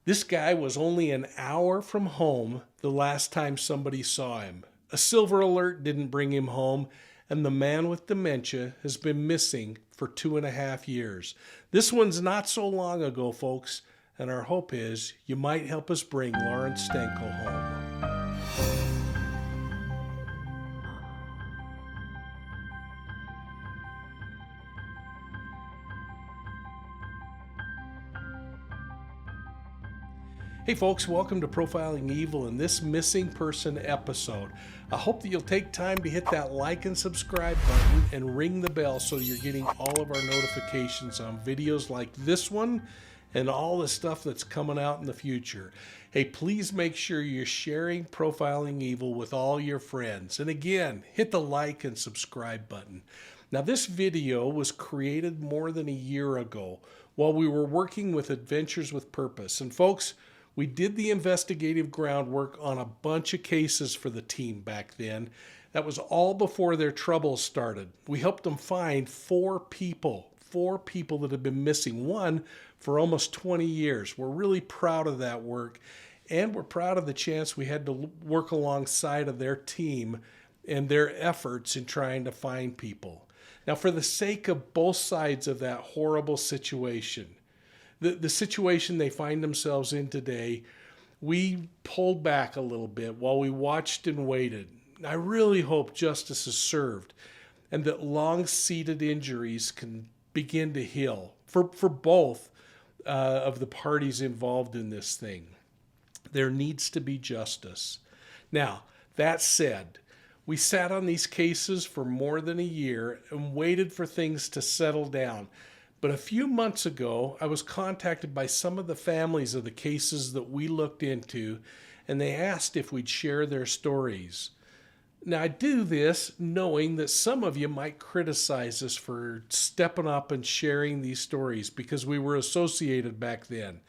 This guy was only an hour from home the last time somebody saw him. A silver alert didn't bring him home, and the man with dementia has been missing for 2.5 years. This one's not so long ago, folks, and our hope is you might help us bring Lawrence Stuenkel home. Hey folks, welcome to Profiling Evil in this missing person episode. I hope that you'll take time to hit that like and subscribe button and ring the bell so you're getting all of our notifications on videos like this one and all the stuff that's coming out in the future. Hey, please make sure you're sharing Profiling Evil with all your friends. And again, hit the like and subscribe button. Now, this video was created more than a year ago while we were working with Adventures with Purpose. And folks, we did the investigative groundwork on a bunch of cases for the team back then. That was all before their troubles started. We helped them find four people that have been missing, one for almost 20 years. We're really proud of that work, and we're proud of the chance we had to work alongside of their team and their efforts in trying to find people. Now, for the sake of both sides of that horrible situation, the situation they find themselves in today, we pulled back a little bit while we watched and waited. I really hope justice is served and that long-seated injuries can begin to heal for both of the parties involved in this thing. There needs to be justice. Now, that said, we sat on these cases for more than a year and waited for things to settle down. But a few months ago, I was contacted by some of the families of the cases that we looked into, and they asked if we'd share their stories. Now, I do this knowing that some of you might criticize us for stepping up and sharing these stories because we were associated back then.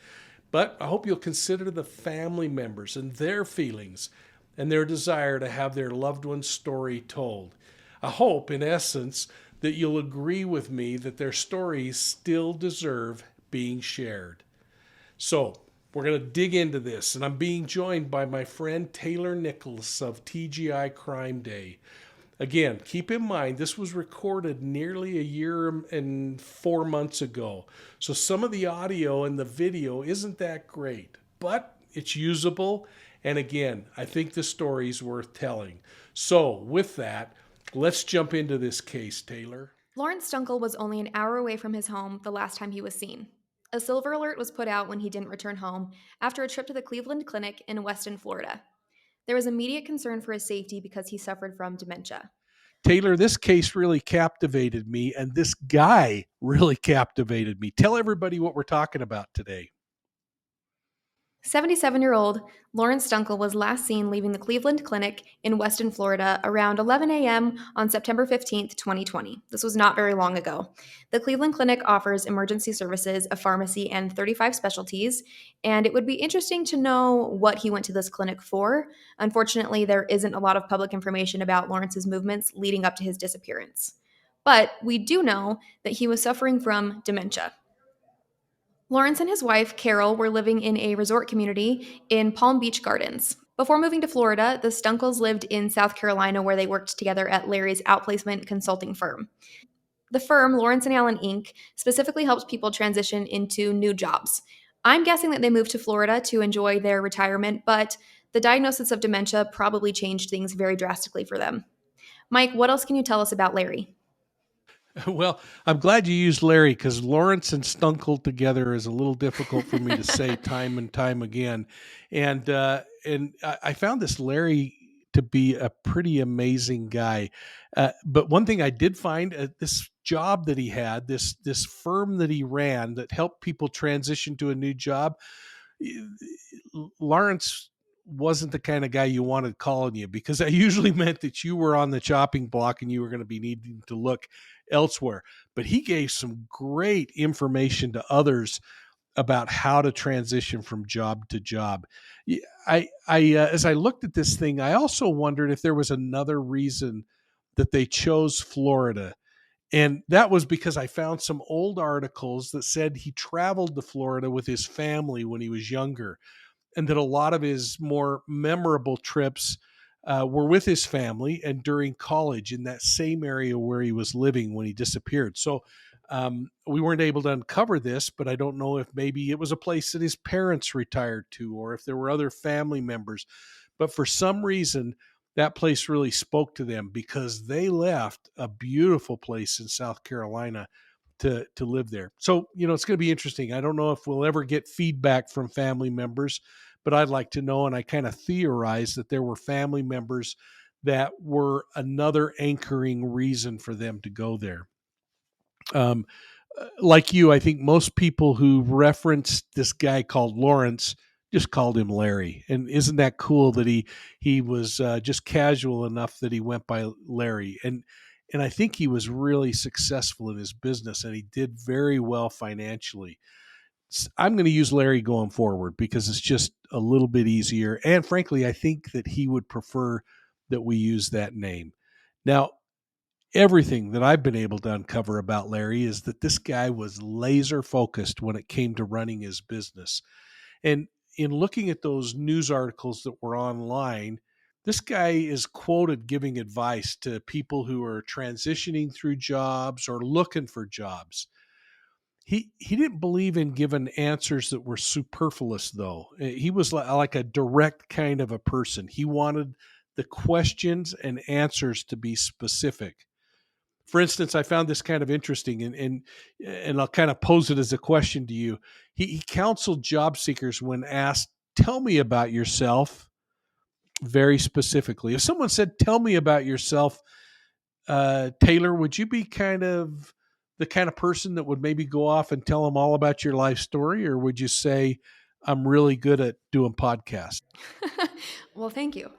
But I hope you'll consider the family members and their feelings and their desire to have their loved one's story told. I hope, in essence, that you'll agree with me that their stories still deserve being shared. So, we're going to dig into this, and I'm being joined by my friend Taylor Nichols of TGI Crime Day. Again, keep in mind, this was recorded nearly a year and 4 months ago, so some of the audio and the video isn't that great, but it's usable, and again, I think the story's worth telling. So, with that, let's jump into this case, Taylor. Lawrence Stuenkel was only an hour away from his home the last time he was seen. A silver alert was put out when he didn't return home after a trip to the Cleveland Clinic in Weston, Florida. There was immediate concern for his safety because he suffered from dementia. Taylor, this case really captivated me, and this guy really captivated me. Tell everybody what we're talking about today. 77-year-old Lawrence Stuenkel was last seen leaving the Cleveland Clinic in Weston, Florida around 11 a.m. on September 15, 2020. This was not very long ago. The Cleveland Clinic offers emergency services, a pharmacy, and 35 specialties, and it would be interesting to know what he went to this clinic for. Unfortunately, there isn't a lot of public information about Lawrence's movements leading up to his disappearance. But we do know that he was suffering from dementia. Lawrence and his wife, Carol, were living in a resort community in Palm Beach Gardens. Before moving to Florida, the Stuenkels lived in South Carolina where they worked together at Larry's outplacement consulting firm. The firm, Lawrence and Allen Inc., specifically helps people transition into new jobs. I'm guessing that they moved to Florida to enjoy their retirement, but the diagnosis of dementia probably changed things very drastically for them. Mike, what else can you tell us about Larry? Well, I'm glad you used Larry because Lawrence and Stuenkel together is a little difficult for me to say time and time again. And I found this Larry to be a pretty amazing guy. But one thing I did find, this job that he had, this firm that he ran that helped people transition to a new job, Lawrence wasn't the kind of guy you wanted calling you because that usually meant that you were on the chopping block and you were going to be needing to look elsewhere. But he gave some great information to others about how to transition from job to job. As I looked at this thing, I also wondered if there was another reason that they chose Florida. And that was because I found some old articles that said he traveled to Florida with his family when he was younger, and that a lot of his more memorable trips were with his family and during college in that same area where he was living when he disappeared. So we weren't able to uncover this, but I don't know if maybe it was a place that his parents retired to or if there were other family members. But for some reason, that place really spoke to them because they left a beautiful place in South Carolina to live there. So, it's going to be interesting. I don't know if we'll ever get feedback from family members, but I'd like to know. And I kind of theorized that there were family members that were another anchoring reason for them to go there. Um, like you, I think most people who referenced this guy called Lawrence just called him Larry. And isn't that cool that he was just casual enough that he went by Larry? And I think he was really successful in his business, and he did very well financially. I'm going to use Larry going forward because it's just a little bit easier. And frankly, I think that he would prefer that we use that name. Now, everything that I've been able to uncover about Larry is that this guy was laser focused when it came to running his business. And in looking at those news articles that were online, this guy is quoted giving advice to people who are transitioning through jobs or looking for jobs. He didn't believe in giving answers that were superfluous, though. He was like a direct kind of a person. He wanted the questions and answers to be specific. For instance, I found this kind of interesting, and I'll kind of pose it as a question to you. He counseled job seekers when asked, "Tell me about yourself," very specifically. If someone said, "Tell me about yourself," Taylor, would you be kind of the kind of person that would maybe go off and tell them all about your life story, or would you say, "I'm really good at doing podcasts"? Well, thank you.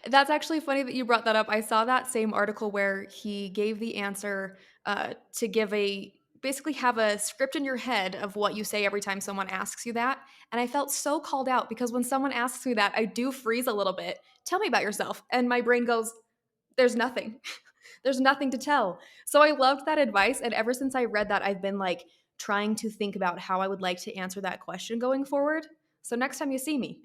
That's actually funny that you brought that up. I saw that same article where he gave the answer to give a basically have a script in your head of what you say every time someone asks you that. And I felt so called out because when someone asks me that, I do freeze a little bit. Tell me about yourself. And my brain goes, there's nothing. There's nothing to tell. So I loved that advice. And ever since I read that, I've been like trying to think about how I would like to answer that question going forward. So next time you see me,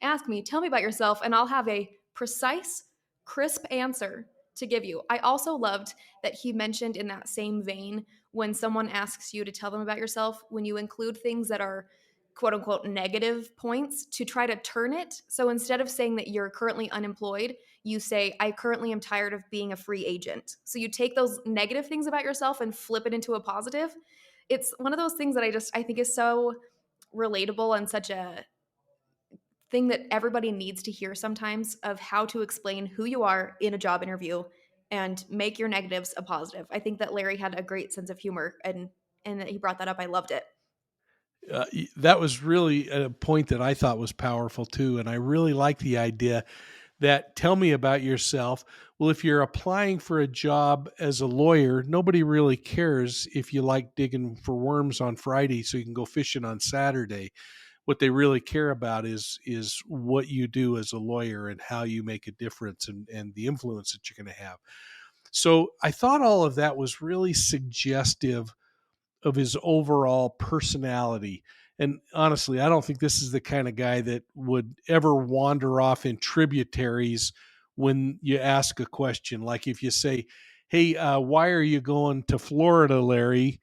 ask me, tell me about yourself, and I'll have a precise, crisp answer to give you. I also loved that he mentioned in that same vein when someone asks you to tell them about yourself, when you include things that are quote unquote negative points to try to turn it. So instead of saying that you're currently unemployed, you say, I currently am tired of being a free agent. So you take those negative things about yourself and flip it into a positive. It's one of those things that I think is so relatable and such a thing that everybody needs to hear sometimes of how to explain who you are in a job interview and make your negatives a positive. I think that Larry had a great sense of humor and that he brought that up. I loved it. That was really a point that I thought was powerful too. And I really like the idea that tell me about yourself. Well, if you're applying for a job as a lawyer, nobody really cares if you like digging for worms on Friday so you can go fishing on Saturday. What they really care about is what you do as a lawyer and how you make a difference and the influence that you're going to have. So I thought all of that was really suggestive of his overall personality. And honestly, I don't think this is the kind of guy that would ever wander off in tributaries when you ask a question. Like if you say, "Hey, why are you going to Florida, Larry?"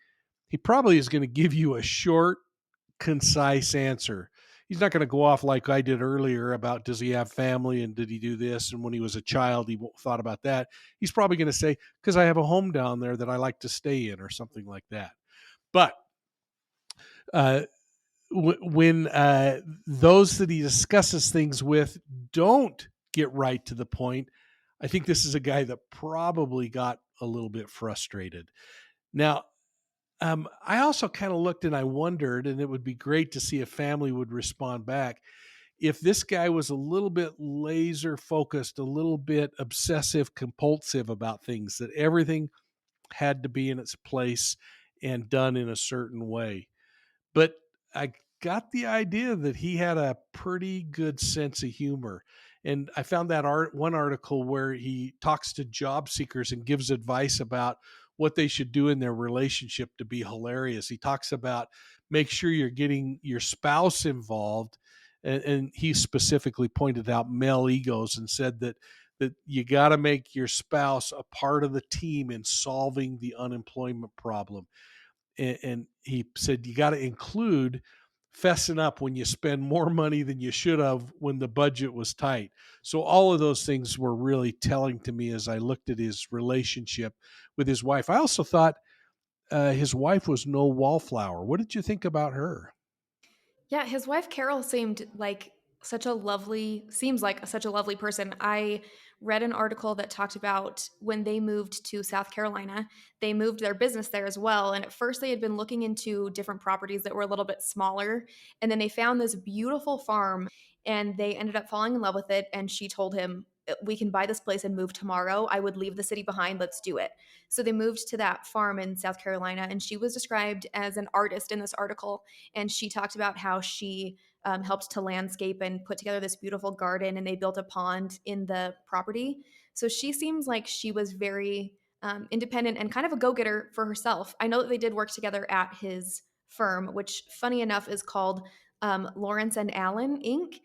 He probably is going to give you a short, concise answer. He's not going to go off like I did earlier about does he have family and did he do this? And when he was a child, he thought about that. He's probably going to say, because I have a home down there that I like to stay in or something like that. But uh, when those that he discusses things with don't get right to the point, I think this is a guy that probably got a little bit frustrated. Now, I also kind of looked and I wondered, and it would be great to see if family would respond back. If this guy was a little bit laser focused, a little bit obsessive compulsive about things, that everything had to be in its place and done in a certain way. But I got the idea that he had a pretty good sense of humor. And I found that one article where he talks to job seekers and gives advice about what they should do in their relationship to be hilarious. He talks about make sure you're getting your spouse involved, and he specifically pointed out male egos and said that you got to make your spouse a part of the team in solving the unemployment problem. And he said you got to include fessing up when you spend more money than you should have when the budget was tight. So all of those things were really telling to me as I looked at his relationship with his wife. I also thought his wife was no wallflower. What did you think about her? Yeah, his wife Carol seems like such a lovely person. I read an article that talked about when they moved to South Carolina, they moved their business there as well. And at first, they had been looking into different properties that were a little bit smaller. And then they found this beautiful farm and they ended up falling in love with it. And she told him, "We can buy this place and move tomorrow. I would leave the city behind. Let's do it." So they moved to that farm in South Carolina. And she was described as an artist in this article, and she talked about how she helped to landscape and put together this beautiful garden, and they built a pond in the property. So she seems like she was very independent and kind of a go-getter for herself. I know that they did work together at his firm, which funny enough is called Lawrence and Allen Inc.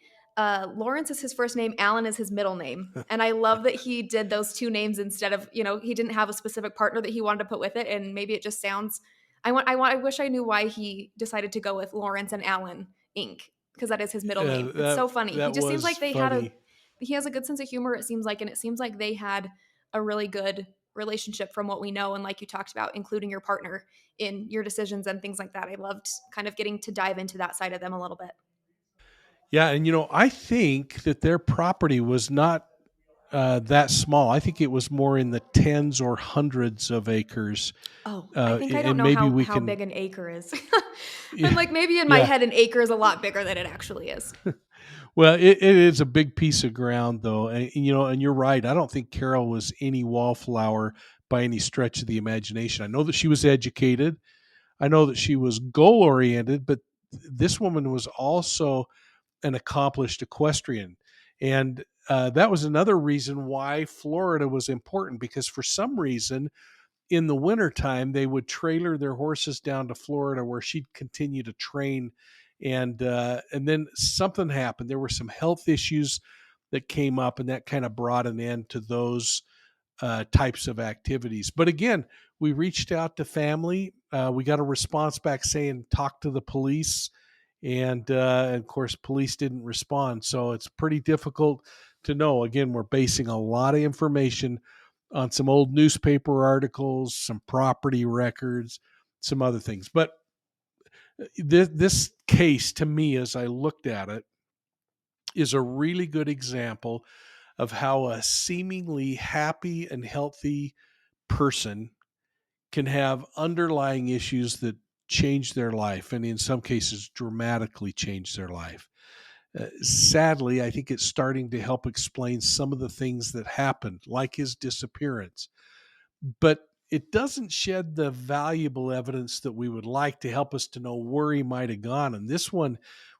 Lawrence is his first name, Allen is his middle name. And I love that he did those two names instead of, he didn't have a specific partner that he wanted to put with it. And maybe it just sounds, I wish I knew why he decided to go with Lawrence and Allen Inc. because that is his middle name. It's That so funny. He that just seems was like funny. he has a good sense of humor, it seems like, and it seems like they had a really good relationship from what we know. And like you talked about, including your partner in your decisions and things like that. I loved kind of getting to dive into that side of them a little bit. Yeah, and I think that their property was not that small. I think it was more in the tens or hundreds of acres. Oh, I think I don't And know maybe we how can, big an acre is. I'm yeah, like, maybe in my yeah. head, an acre is a lot bigger than it actually is. Well, it is a big piece of ground, though, and you're right. I don't think Carol was any wallflower by any stretch of the imagination. I know that she was educated. I know that she was goal oriented, but this woman was also an accomplished equestrian. And that was another reason why Florida was important because for some reason in the wintertime they would trailer their horses down to Florida where she'd continue to train. And then something happened. There were some health issues that came up, and that kind of brought an end to those types of activities. But again, we reached out to family. We got a response back saying talk to the police, and of course, police didn't respond. So it's pretty difficult to know. Again, we're basing a lot of information on some old newspaper articles, some property records, some other things. But this case, to me, as I looked at it, is a really good example of how a seemingly happy and healthy person can have underlying issues that change their life and in some cases dramatically change their life. Sadly, I think it's starting to help explain some of the things that happened, like his disappearance. But it doesn't shed the valuable evidence that we would like to help us to know where he might have gone. And this one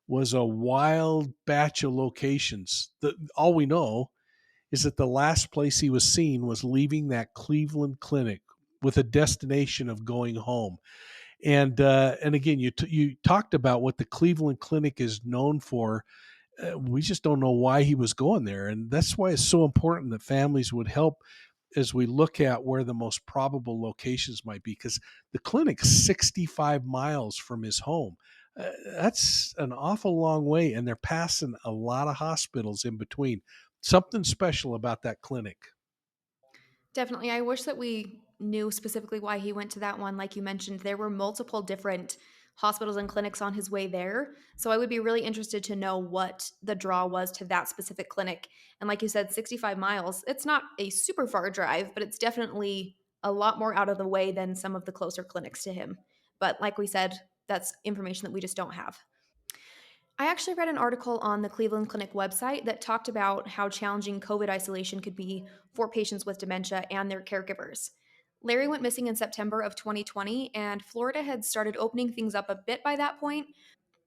was a wild batch of locations. All we know is that the last place he was seen was leaving that Cleveland clinic with a destination of going home. And again, you talked about what the Cleveland clinic is known for. We just don't know why he was going there, and that's why it's so important that families would help as we look at where the most probable locations might be, because the clinic's 65 miles from his home. That's an awful long way, and they're passing a lot of hospitals in between. Something special about that clinic. Definitely. I wish that we knew specifically why he went to that one. Like you mentioned, there were multiple different hospitals and clinics on his way there. So I would be really interested to know what the draw was to that specific clinic. And like you said, 65 miles, it's not a super far drive, but it's definitely a lot more out of the way than some of the closer clinics to him. But like we said, that's information that we just don't have. I actually read an article on the Cleveland Clinic website that talked about how challenging COVID isolation could be for patients with dementia and their caregivers. Larry went missing in September of 2020, and Florida had started opening things up a bit by that point,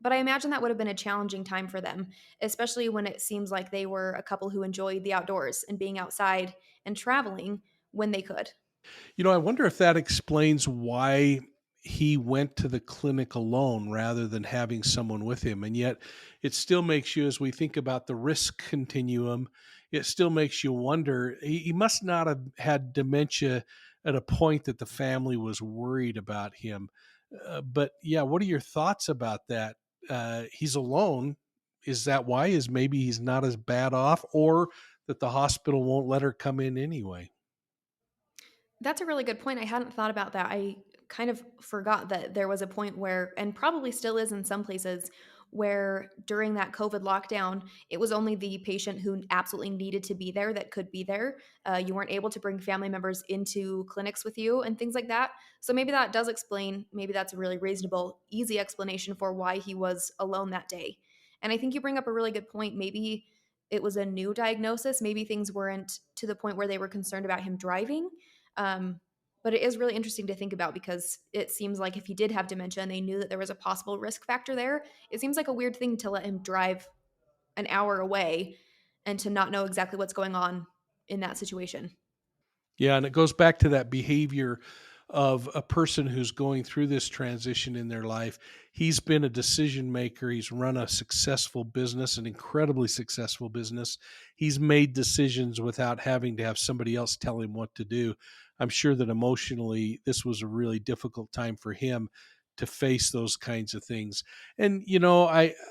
but I imagine that would have been a challenging time for them, especially when it seems like they were a couple who enjoyed the outdoors and being outside and traveling when they could. I wonder if that explains why he went to the clinic alone rather than having someone with him. And yet, it still makes you, as we think about the risk continuum, it still makes you wonder. He must not have had dementia at a point that the family was worried about him. But yeah, what are your thoughts about that? He's alone. Is that why? Is maybe he's not as bad off, or that the hospital won't let her come in anyway? That's a really good point. I hadn't thought about that. I kind of forgot that there was a point where, and probably still is in some places, where during that COVID lockdown, it was only the patient who absolutely needed to be there that could be there. You weren't able to bring family members into clinics with you and things like that. So maybe that does explain, maybe that's a really reasonable, easy explanation for why he was alone that day. And I think you bring up a really good point. Maybe it was a new diagnosis. Maybe things weren't to the point where they were concerned about him driving, um, but it is really interesting to think about because it seems like if he did have dementia and they knew that there was a possible risk factor there, it seems like a weird thing to let him drive an hour away and to not know exactly what's going on in that situation. Yeah, and it goes back to that behavior of a person who's going through this transition in their life. He's been a decision maker. He's run a successful business, an incredibly successful business. He's made decisions without having to have somebody else tell him what to do. I'm sure that emotionally, this was a really difficult time for him to face those kinds of things. And,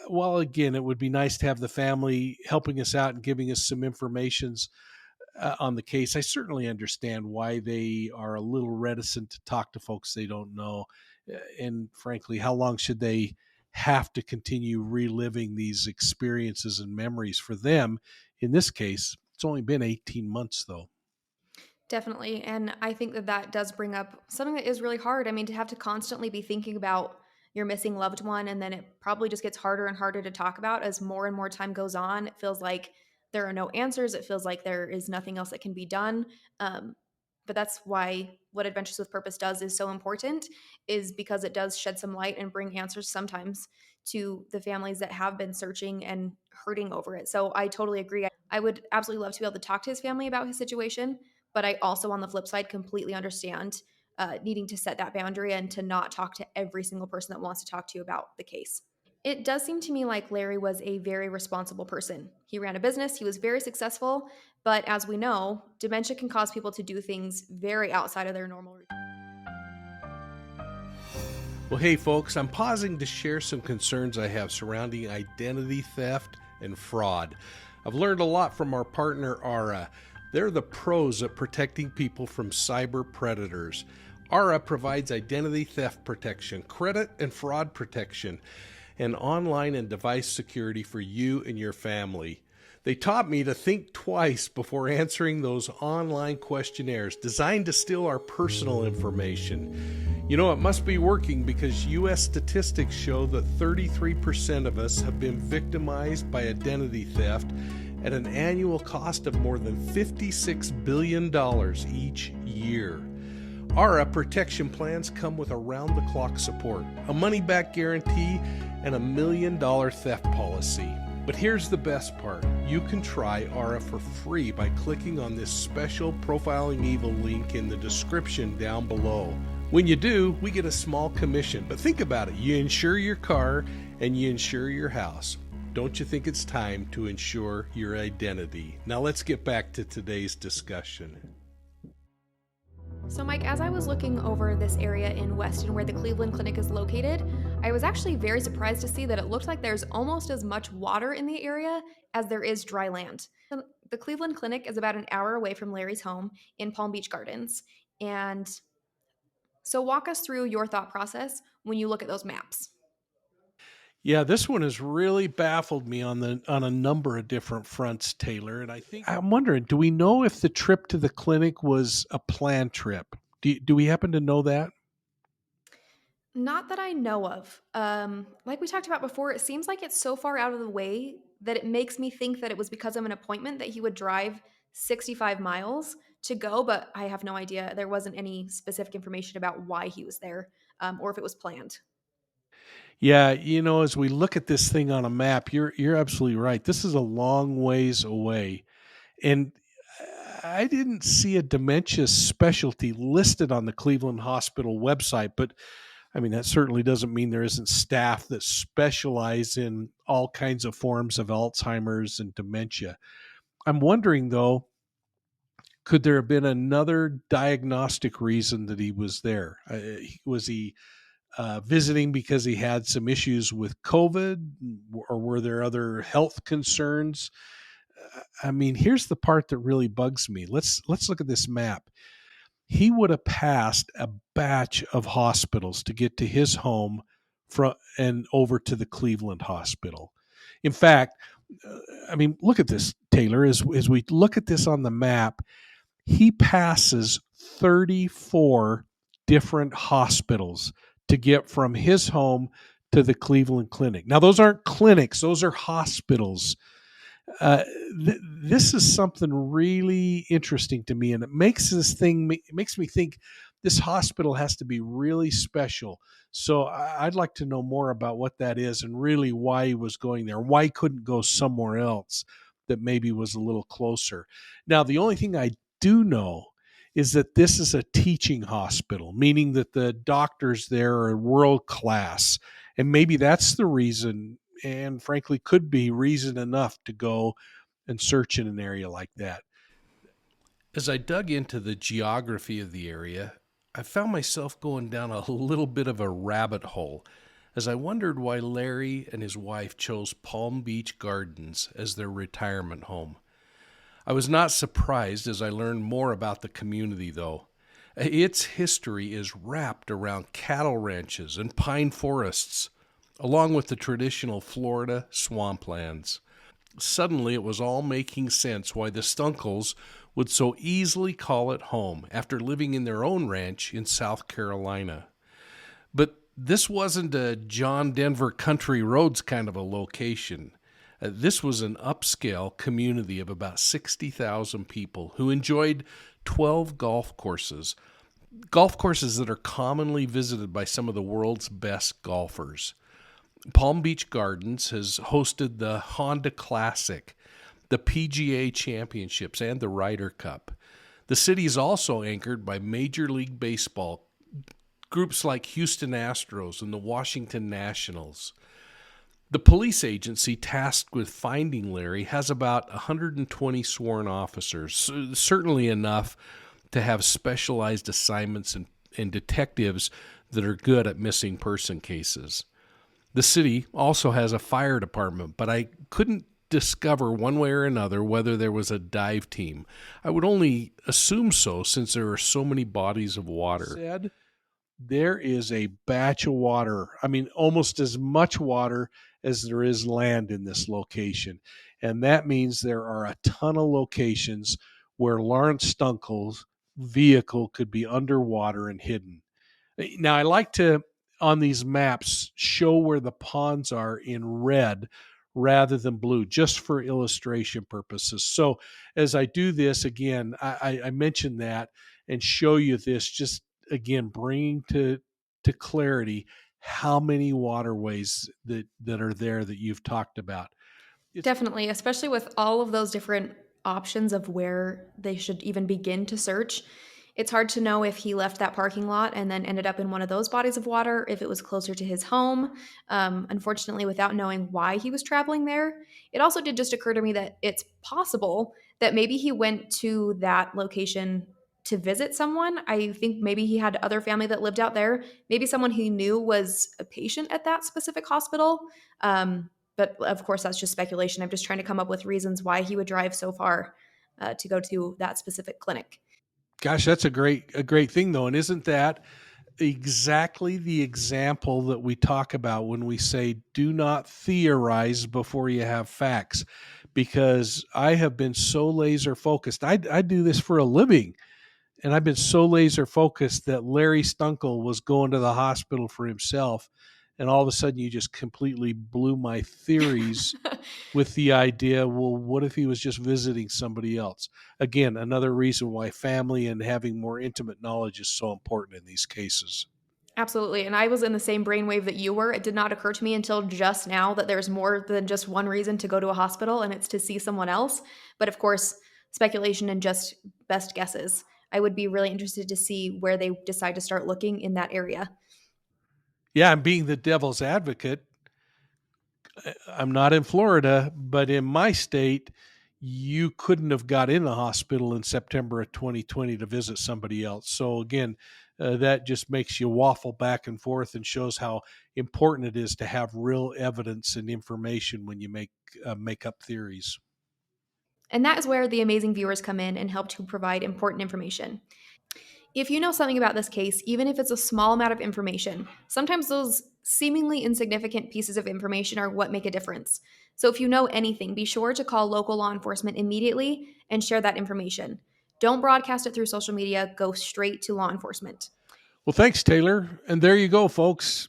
while again, it would be nice to have the family helping us out and giving us some informations on the case, I certainly understand why they are a little reticent to talk to folks they don't know. And frankly, how long should they have to continue reliving these experiences and memories for them? In this case, it's only been 18 months, though. Definitely. And I think that that does bring up something that is really hard. I mean, to have to constantly be thinking about your missing loved one, and then it probably just gets harder and harder to talk about as more and more time goes on. It feels like there are no answers. It feels like there is nothing else that can be done. Um, but that's why what Adventures with Purpose does is so important, is because it does shed some light and bring answers sometimes to the families that have been searching and hurting over it. So I totally agree. I would absolutely love to be able to talk to his family about his situation, but I also, on the flip side, completely understand needing to set that boundary and to not talk to every single person that wants to talk to you about the case. It does seem to me like Larry was a very responsible person. He ran a business, he was very successful, but as we know, dementia can cause people to do things very outside of their normal routine. Well, hey, folks, I'm pausing to share some concerns I have surrounding identity theft and fraud. I've learned a lot from our partner, Aura. They're the pros at protecting people from cyber predators. Aura provides identity theft protection, credit and fraud protection, and online and device security for you and your family. They taught me to think twice before answering those online questionnaires designed to steal our personal information. It must be working because U.S. statistics show that 33% of us have been victimized by identity theft at an annual cost of more than $56 billion each year. Our protection plans come with around-the-clock support, a money-back guarantee, and $1 million theft policy. But here's the best part. You can try Aura for free by clicking on this special Profiling Evil link in the description down below. When you do, we get a small commission. But think about it. You insure your car and you insure your house. Don't you think it's time to insure your identity? Now let's get back to today's discussion. So, Mike, as I was looking over this area in Weston where the Cleveland Clinic is located, I was actually very surprised to see that it looked like there's almost as much water in the area as there is dry land. The Cleveland Clinic is about an hour away from Larry's home in Palm Beach Gardens. And so, walk us through your thought process when you look at those maps. Yeah, this one has really baffled me on a number of different fronts, Taylor. And I'm wondering, do we know if the trip to the clinic was a planned trip? Do we happen to know that? Not that I know of. Like we talked about before, it seems like it's so far out of the way that it makes me think that it was because of an appointment that he would drive 65 miles to go, but I have no idea. There wasn't any specific information about why he was there, or if it was planned. Yeah, as we look at this thing on a map, you're absolutely right. This is a long ways away. And I didn't see a dementia specialty listed on the Cleveland Hospital website, but I mean, that certainly doesn't mean there isn't staff that specialize in all kinds of forms of Alzheimer's and dementia. I'm wondering, though, could there have been another diagnostic reason that he was there? Was he visiting because he had some issues with COVID, or were there other health concerns? I mean, here's the part that really bugs me. Let's look at this map. He would have passed a batch of hospitals to get to his home from and over to the Cleveland hospital. In fact, I mean, look at this, Taylor. As we look at this on the map, he passes 34 different hospitals to get from his home to the Cleveland Clinic. Now, those aren't clinics; those are hospitals. uh, this is something really interesting to me, and it makes me think this hospital has to be really special. So I'd like to know more about what that is and really why he was going there. Why he couldn't go somewhere else that maybe was a little closer. Now, the only thing I do know is that this is a teaching hospital, meaning that the doctors there are world class, and maybe that's the reason, and frankly could be reason enough to go and search in an area like that. As I dug into the geography of the area, I found myself going down a little bit of a rabbit hole as I wondered why Larry and his wife chose Palm Beach Gardens as their retirement home. I was not surprised as I learned more about the community, though. Its history is wrapped around cattle ranches and pine forests, along with the traditional Florida swamplands. Suddenly, it was all making sense why the Stuenkels would so easily call it home after living in their own ranch in South Carolina. But this wasn't a John Denver Country Roads kind of a location. This was an upscale community of about 60,000 people who enjoyed 12 golf courses that are commonly visited by some of the world's best golfers. Palm Beach Gardens has hosted the Honda Classic, the PGA Championships, and the Ryder Cup. The city is also anchored by Major League Baseball groups like Houston Astros and the Washington Nationals. The police agency tasked with finding Larry has about 120 sworn officers, certainly enough to have specialized assignments and detectives that are good at missing person cases. The city also has a fire department, but I couldn't discover one way or another whether there was a dive team. I would only assume so since there are so many bodies of water. Said there is a batch of water. I mean, almost as much water as there is land in this location. And that means there are a ton of locations where Lawrence Stuenkel's vehicle could be underwater and hidden. Now, I like to, on these maps, show where the ponds are in red rather than blue, just for illustration purposes. So as I do this, again, I mention that and show you this, just again, bringing to clarity how many waterways that are there that you've talked about. Definitely, especially with all of those different options of where they should even begin to search. It's hard to know if he left that parking lot and then ended up in one of those bodies of water, if it was closer to his home. Unfortunately, without knowing why he was traveling there, it also did just occur to me that it's possible that maybe he went to that location to visit someone. I think maybe he had other family that lived out there. Maybe someone he knew was a patient at that specific hospital. But of course, that's just speculation. I'm just trying to come up with reasons why he would drive so far to go to that specific clinic. Gosh, that's a great thing though, and isn't that exactly the example that we talk about when we say do not theorize before you have facts? Because I have been so laser focused. I do this for a living, and I've been so laser focused that Larry Stuenkel was going to the hospital for himself, and all of a sudden you just completely blew my theories with the idea, well, what if he was just visiting somebody else? Again, another reason why family and having more intimate knowledge is so important in these cases. Absolutely. And I was in the same brainwave that you were. It did not occur to me until just now that there's more than just one reason to go to a hospital, and it's to see someone else. But of course, speculation and just best guesses. I would be really interested to see where they decide to start looking in that area. Yeah, and being the devil's advocate, I'm not in Florida, but in my state, you couldn't have got in the hospital in September of 2020 to visit somebody else. So again, that just makes you waffle back and forth and shows how important it is to have real evidence and information when you make up theories. And that is where the amazing viewers come in and help to provide important information. If you know something about this case, even if it's a small amount of information, sometimes those seemingly insignificant pieces of information are what make a difference. So if you know anything, be sure to call local law enforcement immediately and share that information. Don't broadcast it through social media, go straight to law enforcement. Well, thanks, Taylor. And there you go, folks.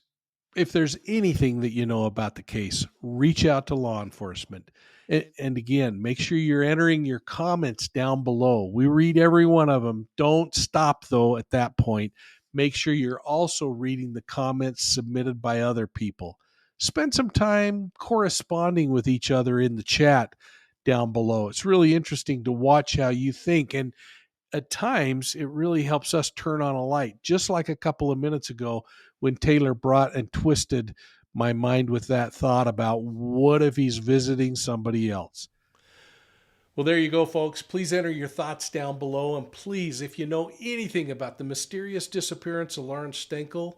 If there's anything that you know about the case, reach out to law enforcement. And again, make sure you're entering your comments down below. We read every one of them. Don't stop, though, at that point. Make sure you're also reading the comments submitted by other people. Spend some time corresponding with each other in the chat down below. It's really interesting to watch how you think. And at times it really helps us turn on a light, just like a couple of minutes ago when Taylor brought and twisted my mind with that thought about what if he's visiting somebody else. Well, there you go, folks. Please enter your thoughts down below. And please, if you know anything about the mysterious disappearance of Lawrence Stuenkel,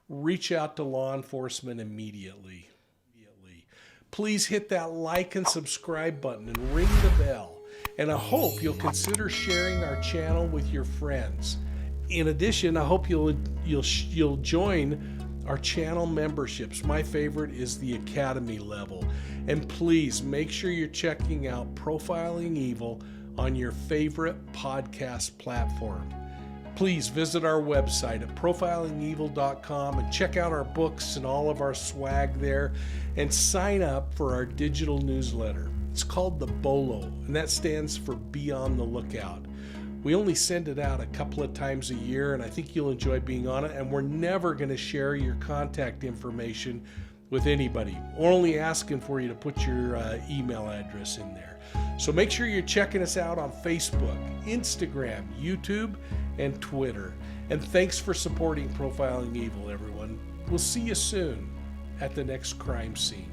reach out to law enforcement immediately. Please hit that like and subscribe button and ring the bell. And I hope you'll consider sharing our channel with your friends. In addition, I hope you'll join our channel memberships. My favorite is the Academy level. And please make sure you're checking out Profiling Evil on your favorite podcast platform. Please visit our website at profilingevil.com and check out our books and all of our swag there, and sign up for our digital newsletter. It's called the B.O.L.O, and that stands for Be on the Lookout. We only send it out a couple of times a year, and I think you'll enjoy being on it. And we're never going to share your contact information with anybody. We're only asking for you to put your email address in there. So make sure you're checking us out on Facebook, Instagram, YouTube, and Twitter. And thanks for supporting Profiling Evil, everyone. We'll see you soon at the next crime scene.